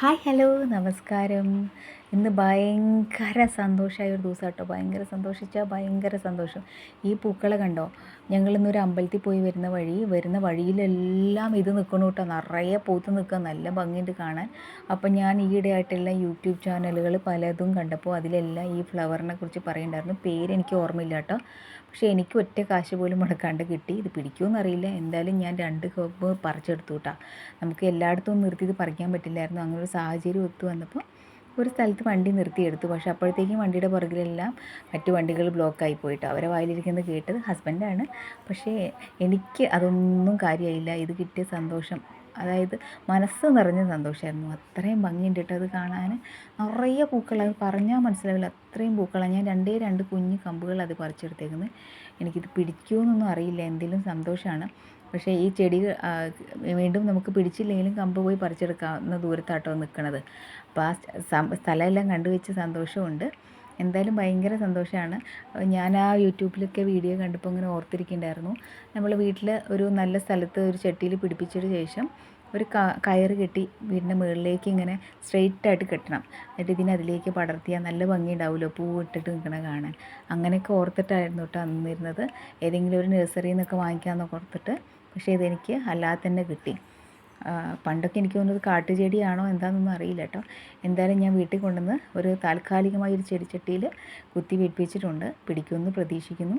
Hi hello നമസ്കാരം. ഇന്ന് ഭയങ്കര സന്തോഷമായ ഒരു ദിവസം കേട്ടോ. ഭയങ്കര സന്തോഷം. ഈ പൂക്കളെ കണ്ടോ? ഞങ്ങളിന്നൊരു അമ്പലത്തിൽ പോയി വരുന്ന വഴിയിലെല്ലാം ഇത് നിൽക്കണം കേട്ടോ. നിറയെ പൂത്ത് നിൽക്കുക, നല്ല ഭംഗിയുണ്ട് കാണാൻ. അപ്പം ഞാൻ ഈയിടെയായിട്ടുള്ള യൂട്യൂബ് ചാനലുകൾ പലതും കണ്ടപ്പോൾ അതിലെല്ലാം ഈ ഫ്ലവറിനെ കുറിച്ച് പറയുന്നുണ്ടായിരുന്നു. പേരെനിക്ക് ഓർമ്മയില്ല കേട്ടോ. പക്ഷേ എനിക്ക് ഒറ്റ കാശ് പോലും മുടക്കാണ്ട് കിട്ടി. ഇത് പിടിക്കുമെന്നറിയില്ല. എന്തായാലും ഞാൻ 2 കപ്പ് പറിച്ചെടുത്തു കേട്ടോ. നമുക്ക് എല്ലായിടത്തും നിർത്തി ഇത് പറിക്കാൻ പറ്റില്ലായിരുന്നു. അങ്ങനെ ഒരു സാഹചര്യം ഒത്തു വന്നപ്പോൾ ഒരു സ്ഥലത്ത് വണ്ടി നിർത്തിയെടുത്തു. പക്ഷേ അപ്പോഴത്തേക്കും വണ്ടിയുടെ പുറകിലെല്ലാം മറ്റു വണ്ടികൾ ബ്ലോക്കായി പോയിട്ട് അവരെ വായിലിരിക്കുന്നത് കേട്ടത് ഹസ്ബൻഡാണ്. പക്ഷേ എനിക്ക് അതൊന്നും കാര്യമായില്ല. ഇത് കിട്ടിയ സന്തോഷം, അതായത് മനസ്സ് നിറഞ്ഞ സന്തോഷമായിരുന്നു. അത്രയും ഭംഗിയുണ്ട് കേട്ടോ അത് കാണാൻ. നിറയെ പൂക്കൾ, അത് പറഞ്ഞാൽ മനസ്സിലാവില്ല, അത്രയും പൂക്കളാണ്. ഞാൻ രണ്ട് കുഞ്ഞു കമ്പുകൾ അത് പറിച്ചെടുത്തേക്കുന്നത്. എനിക്കിത് പിടിക്കുമെന്നൊന്നും അറിയില്ല, എന്തെങ്കിലും സന്തോഷമാണ്. പക്ഷേ ഈ ചെടി വീണ്ടും നമുക്ക് പിടിച്ചില്ലെങ്കിലും കമ്പ് പോയി പറിച്ചെടുക്കാവുന്ന ദൂരത്താട്ടോ നിൽക്കുന്നത്. അപ്പോൾ ആ സ്ഥലമെല്ലാം കണ്ടുവെച്ച സന്തോഷമുണ്ട്. എന്തായാലും ഭയങ്കര സന്തോഷമാണ്. ഞാൻ ആ യൂട്യൂബിലൊക്കെ വീഡിയോ കണ്ടപ്പോൾ ഇങ്ങനെ ഓർത്തിരിക്കുന്നുണ്ടായിരുന്നു. നമ്മൾ വീട്ടിൽ ഒരു നല്ല സ്ഥലത്ത് ഒരു ചട്ടിയിൽ പിടിപ്പിച്ചതിന് ശേഷം ഒരു കയറ് കെട്ടി വീടിൻ്റെ മുകളിലേക്ക് ഇങ്ങനെ സ്ട്രെയിറ്റായിട്ട് കെട്ടണം. എന്നിട്ട് അതിലേക്ക് പടർത്തിയാൽ നല്ല ഭംഗി ഉണ്ടാവുമല്ലോ, പൂ ഇട്ടിട്ട് നിൽക്കണ കാണാൻ. അങ്ങനെയൊക്കെ ഓർത്തിട്ടായിരുന്നു കേട്ടോ അന്നിരുന്നത്. ഏതെങ്കിലും ഒരു നഴ്സറിയിൽ നിന്നൊക്കെ വാങ്ങിക്കാമെന്നൊക്കെ ഓർത്തിട്ട്. പക്ഷേ ഇതെനിക്ക് അല്ലാതെ തന്നെ കിട്ടി. പണ്ടൊക്കെ എനിക്ക് തോന്നുന്നത് കാട്ടുചെടിയാണോ എന്താണെന്നൊന്നും അറിയില്ല കേട്ടോ. എന്തായാലും ഞാൻ വീട്ടിൽ കൊണ്ടുവന്ന് ഒരു താൽക്കാലികമായ ഒരു ചെടിച്ചട്ടിയിൽ കുത്തി വെപ്പിച്ചിട്ടുണ്ട്. പിടിക്കുമെന്ന് പ്രതീക്ഷിക്കുന്നു.